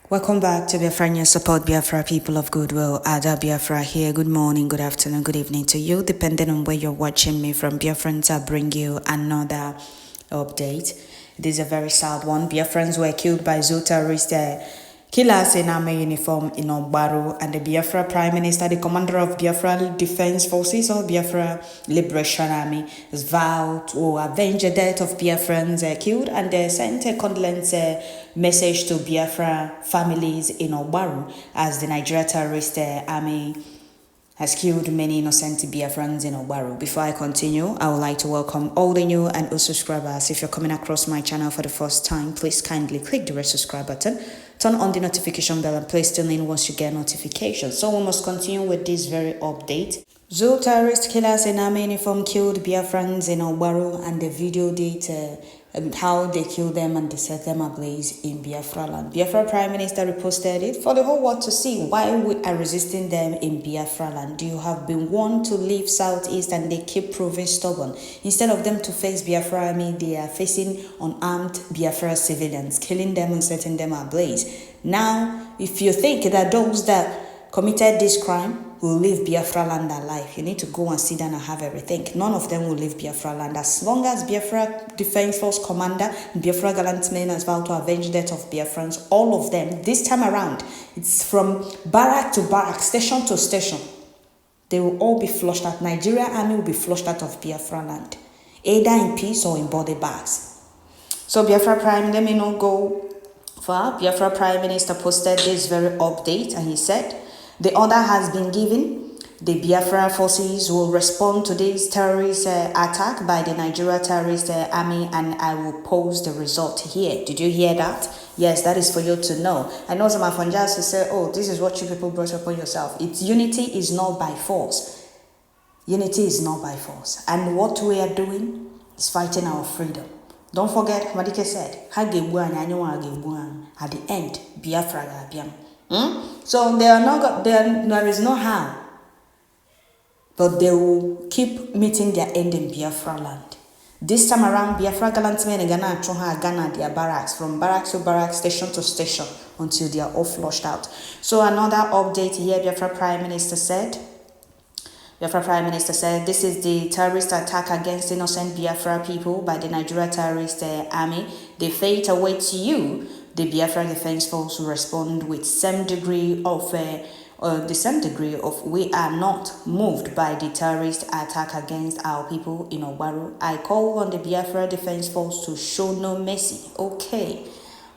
Welcome back to Biafrans Support Biafra, people of goodwill. Ada Biafra here. Good morning, good afternoon, good evening to you, depending on where you're watching me from. Biafrans, I bring you another update. This is a very sad one. Biafrans were killed by Tèrrøríst killers in army uniform in Ogbar, and the Biafra Prime Minister, the commander of Biafra Defense Forces or Biafra Liberation Army, has vowed to avenge the death of Biafrans killed, and they sent a condolence message to Biafra families in Ogbar as the Nigeria terrorist army has killed many innocent Biafrans in Ogbar. Before I continue, I would like to welcome all the new and old subscribers. If you're coming across my channel for the first time, please kindly click the red subscribe button, turn on the notification bell, and please tune in once you get notifications. So we must continue with this very update. Tèrrøríst killers in army uniform killed Biafrans in Ogbar, and the video did how they killed them and they set them ablaze in Biafra land. Biafra Prime Minister reposted it for the whole world to see. Why we are resisting them in Biafra land? You have been warned to leave southeast and they keep proving stubborn. Instead of them to face Biafra army, they are facing unarmed Biafra civilians, killing them and setting them ablaze. Now, if you think that those that committed this crime will leave Biafra land alive, you need to go and sit down and have everything. None of them will leave Biafra land. As long as Biafra Defense Force Commander and Biafra gallant men has vowed to avenge the death of Biafrans, all of them, this time around, it's from barrack to barrack, station to station. They will all be flushed out. Nigeria army will be flushed out of Biafra land, either in peace or in body bags. So Biafra Prime, let me not go far. Biafra Prime Minister posted this very update and he said, the order has been given. The Biafra forces will respond to this terrorist attack by the Nigeria terrorist army, and I will post the result here. Did you hear that? Yes, that is for you to know. I know some Afonjas will say, oh, this is what you people brought upon yourself. It's unity is not by force. Unity is not by force. And what we are doing is fighting our freedom. Don't forget, Madike said, at the end, Biafra Gabiam. So there is no how, but they will keep meeting their end in Biafra land. This time around, Biafra gallant men in Ghana Ghana their barracks, from barracks to barracks, station to station, until they are all flushed out. So another update here, Biafra Prime Minister said, this is the terrorist attack against innocent Biafra people by the Nigeria terrorist army. The fate awaits you. The Biafra Defense Force will respond with the same degree of we are not moved by the terrorist attack against our people in Ogbar. I call on the Biafra Defense Force to show no mercy. Okay.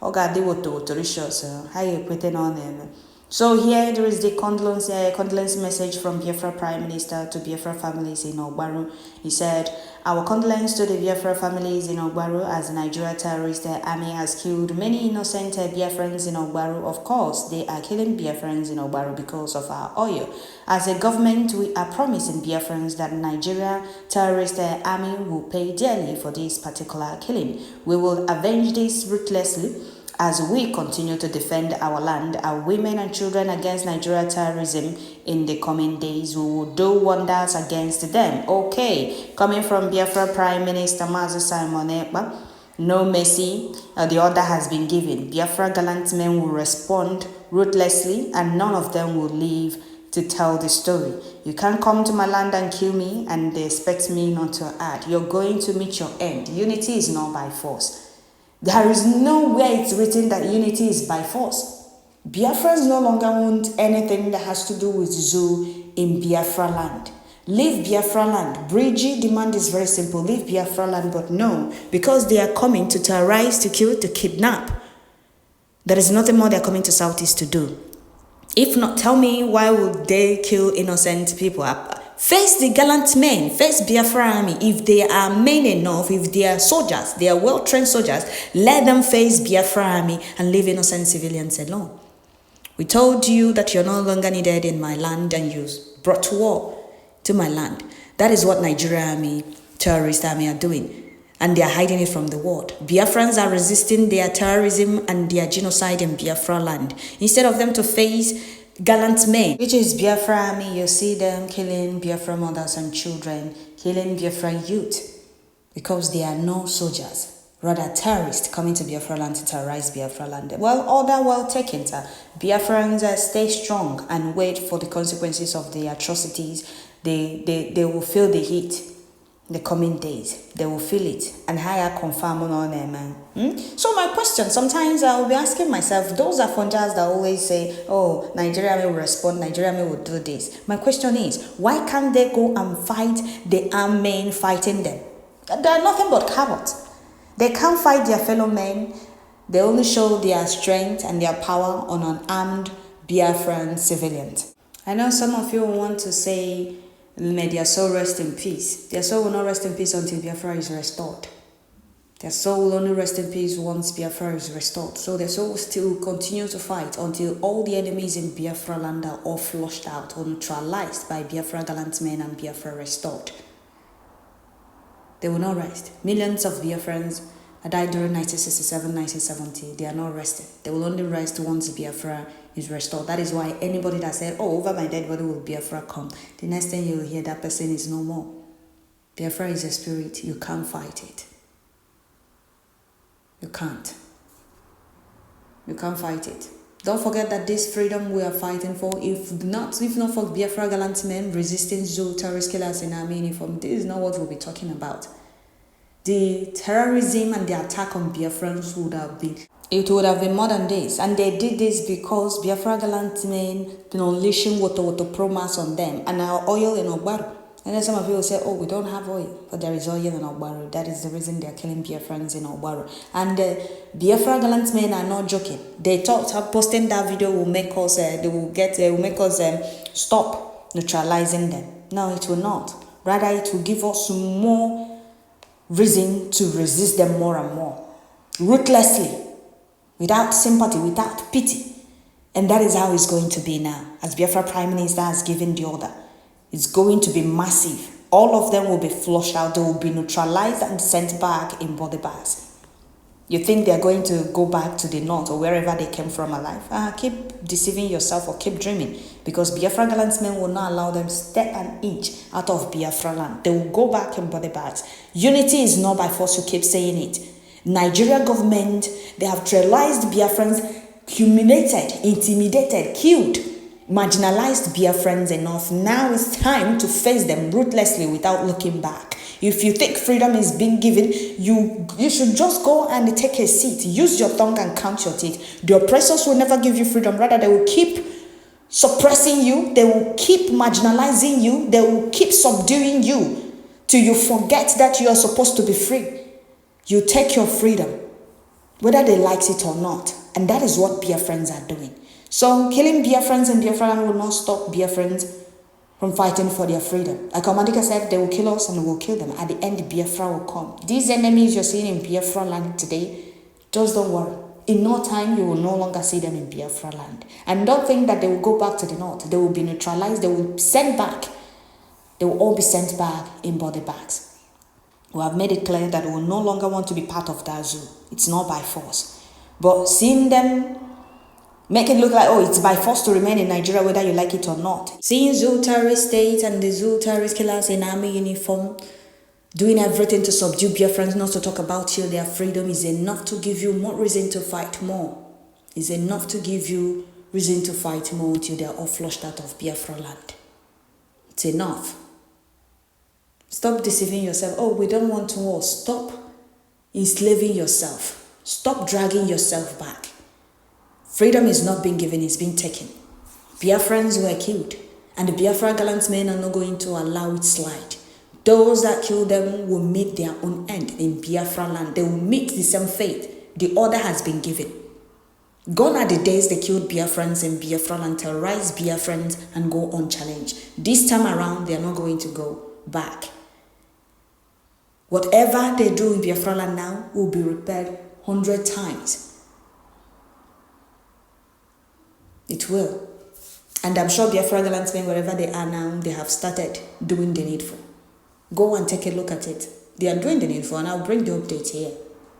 Oh God, they were Tèrrøríst. How you putting on them? So here there is the condolence message from Biafra Prime Minister to Biafra families in Ogbar. He said, our condolence to the Biafra families in Ogbar as the Nigeria terrorist army has killed many innocent Biafrans in Ogbar. Of course, they are killing Biafrans in Ogbar because of our oil. As a government, we are promising Biafrans that Nigeria terrorist army will pay dearly for this particular killing. We will avenge this ruthlessly. As we continue to defend our land, our women and children against Nigeria terrorism in the coming days, we will do wonders against them. Okay, coming from Biafra Prime Minister Mazi Simon Ekpa, no mercy, the order has been given. Biafra gallant men will respond ruthlessly and none of them will leave to tell the story. You can't come to my land and kill me and they expect me not to add. You're going to meet your end. Unity is not by force. There is nowhere it's written that unity is by force. Biafrans no longer want anything that has to do with zoo in Biafra land. Leave Biafra land. Bridgie demand is very simple. Leave Biafra land, but no, because they are coming to terrorize, to kill, to kidnap. There is nothing more they're coming to Southeast to do. If not, tell me why would they kill innocent people? Face the gallant men, face Biafra army. If they are men enough, if they are soldiers, they are well-trained soldiers, let them face Biafra army and leave innocent civilians alone. We told you that you're no longer needed in my land and you brought war to my land. That is what Nigeria army, terrorist army are doing. And they are hiding it from the world. Biafrans are resisting their terrorism and their genocide in Biafra land. Instead of them to face gallant men, which is Biafra army, you see them killing Biafra mothers and children, killing Biafra youth, because they are no soldiers. rather terrorists coming to Biafra land to terrorize Biafra land. Well, order well taken, sir. Biafrans stay strong and wait for the consequences of the atrocities. They will feel the heat in the coming days. They will feel it and higher confirm on them, man. So my question, sometimes I'll be asking myself, those are funjas that always say, oh, Nigeria will respond, Nigeria will do this. My question is, why can't they go and fight the armed men fighting them? They are nothing but cowards. They can't fight their fellow men. They only show their strength and their power on unarmed Biafran civilians. I know some of you want to say, may their soul rest in peace. Their soul will not rest in peace until Biafra is restored. Their soul will only rest in peace once Biafra is restored. So their soul will still continue to fight until all the enemies in Biafra land are all flushed out or neutralized by Biafra gallant men and Biafra restored. They will not rest. Millions of Biafrans died during 1967, 1970. They are not resting. They will only rest once Biafra is restored. That is why anybody that said, oh, over my dead body will Biafra come, the next thing you will hear, that person is no more. Biafra is a spirit. You can't fight it. You can't. You can't fight it. Don't forget that this freedom we are fighting for, if not for Biafra gallant men resisting Zoo terrorist killers in army uniform, this is not what we'll be talking about. The terrorism and the attack on Biafrans would have been more than this. And they did this because Biafra gallant men been unleashing water promas on them and our oil in Ogbar. And then some of you will say, oh, we don't have oil, but there is oil in Ogbar. That is the reason they're killing Biafrans in Ogbar. And Biafra gallant men are not joking. They thought posting that video will make us, stop neutralizing them. No, it will not. Rather, it will give us more reason to resist them more and more. Ruthlessly, without sympathy, without pity. And that is how it's going to be now, as Biafra Prime Minister has given the order. It's going to be massive. All of them will be flushed out. They will be neutralized and sent back in body bags. You think they're going to go back to the north or wherever they came from alive? Keep deceiving yourself or keep dreaming, because Biafra gallant men will not allow them step an inch out of Biafra land. They will go back in body bags. Unity is not by force. You keep saying it. Nigeria government, they have terrorized Biafrans, humiliated, intimidated, killed, marginalized Biafrans enough. Now it's time to face them ruthlessly without looking back. If you think freedom is being given, you should just go and take a seat. Use your tongue and count your teeth. The oppressors will never give you freedom. Rather, they will keep suppressing you. They will keep marginalizing you. They will keep subduing you till you forget that you are supposed to be free. You take your freedom, whether they like it or not. And that is what Biafrans are doing. So killing Biafrans in Biafra land will not stop Biafrans from fighting for their freedom. Like Amadika said, they will kill us and we will kill them. At the end, Biafra will come. These enemies you're seeing in Biafra land today, just don't worry. In no time, you will no longer see them in Biafra land. And don't think that they will go back to the north. They will be neutralized. They will be sent back. They will all be sent back in body bags. We have made it clear that we will no longer want to be part of that zoo. It's not by force. But seeing them make it look like, oh, it's by force to remain in Nigeria whether you like it or not. Seeing Zoo terrorist state and the Zoo terrorist killers in army uniform doing everything to subdue Biafrans, not to talk about till their freedom, is enough to give you more reason to fight more. Is enough to give you reason to fight more till they are all flushed out of Biafra land. It's enough. Stop deceiving yourself. Oh, we don't want to war. Stop enslaving yourself. Stop dragging yourself back. Freedom is not being given, it's being taken. Biafrans were killed, and the Biafra gallant men are not going to allow it slide. Those that kill them will meet their own end in Biafra land. They will meet the same fate. The order has been given. Gone are the days they killed Biafrans in Biafra land, terrorized Biafrans, and go unchallenged. This time around, they are not going to go back. Whatever they do in Biafra land now will be repaired 100 times. It will. And I'm sure Biafra gallant men, wherever they are now, they have started doing the needful. Go and take a look at it. They are doing the needful, and I'll bring the update here.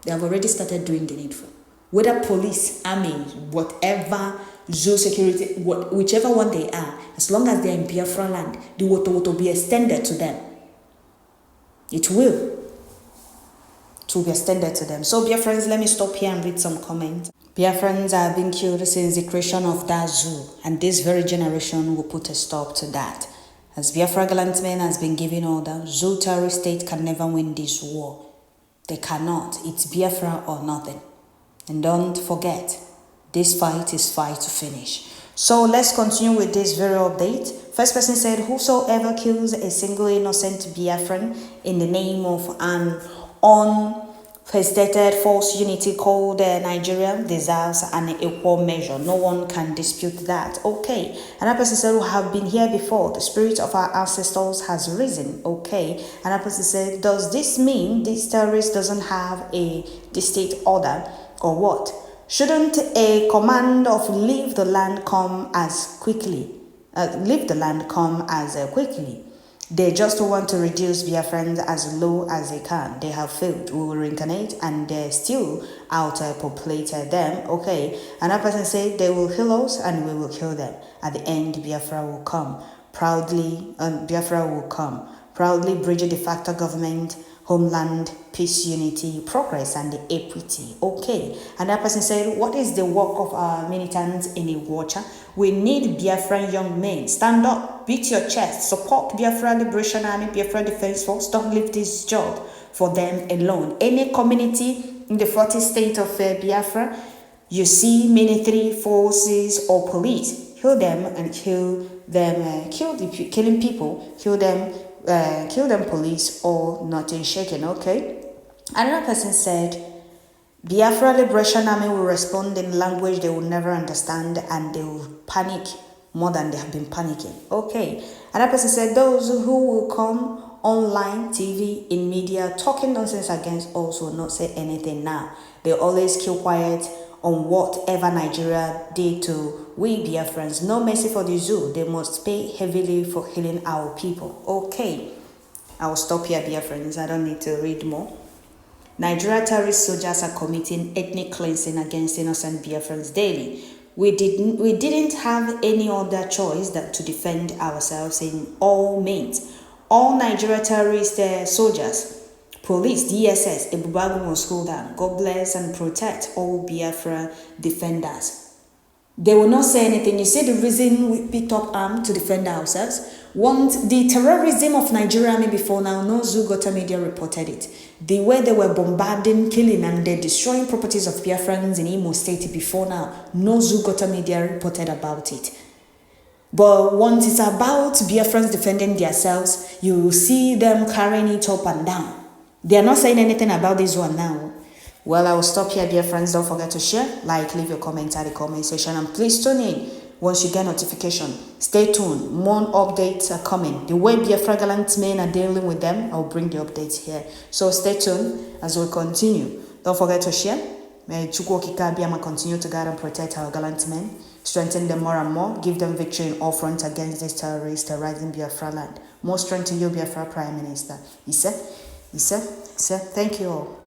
They have already started doing the needful. Whether police, army, whatever, zoo security, whichever one they are, as long as they're in Biafra land, the water will be extended to them. It will. to be extended to them. So, Biafrans, let me stop here and read some comments. Biafrans have been killed since the creation of that zoo, and this very generation will put a stop to that. As Biafra gallant men has been giving order, zoo terrorist state can never win this war. They cannot. It's Biafra or nothing. And don't forget, this fight is fight to finish. So let's continue with this very update. First person said, whosoever kills a single innocent Biafran in the name of an unprecedented false unity called Nigeria deserves an equal measure. No one can dispute that. Okay. Another person said, we have been here before. The spirit of our ancestors has risen. Okay. Another person said, does this mean this terrorist doesn't have a distinct order or what? Shouldn't a command of leave the land come as quickly? Quickly. They just want to reduce Biafrans as low as they can. They have failed. We will reincarnate and they're still out-populated them. Okay. Another person said they will heal us and we will kill them. At the end, Biafra will come. Biafra will come. Proudly bridge de facto government, homeland, peace, unity, progress, and equity. Okay. Another person said, what is the work of our militants in a watcher? We need Biafran young men. Stand up, beat your chest, support Biafra Liberation Army, Biafra Defense Force. Don't leave this job for them alone. Any community in the 40 state of Biafra, you see military forces or police, kill them and kill them, killing people, kill them police or nothing shaken. Okay. Another person said, Biafra Liberation Army will respond in language they will never understand and they will panic more than they have been panicking. Okay. Another person said, those who will come online, TV, in media, talking nonsense against us will not say anything now. They always keep quiet on whatever Nigeria did to we Biafrans. No mercy for the zoo. They must pay heavily for healing our people. Okay. I will stop here, Biafrans. I don't need to read more. Nigeria terrorist soldiers are committing ethnic cleansing against innocent Biafrans daily. We didn't have any other choice than to defend ourselves in all means. All Nigeria terrorist soldiers, police, DSS, Ebubagu must hold down. God bless and protect all Biafra defenders. They will not say anything. You see the reason we picked up arms to defend ourselves? Want the terrorism of Nigeria army before now, no Zugota media reported it. The way they were bombarding, killing, and they're destroying properties of Biafrans in Imo State before now, no Zugota media reported about it. But once it's about Biafrans defending themselves, you will see them carrying it up and down. They are not saying anything about this one now. Well, I will stop here, dear friends. Don't forget to share, like, leave your comments at the comment section, and please tune in once you get notification. Stay tuned. More updates are coming. The way Biafra gallant men are dealing with them, I'll bring the updates here. So stay tuned as we continue. Don't forget to share. May Chukwu Okike Abiyama continue to guide and protect our gallant men, strengthen them more and more, give them victory in all fronts against these terrorists terrorizing Biafra land. More strength to you, Biafra Prime Minister. Ise, thank you all.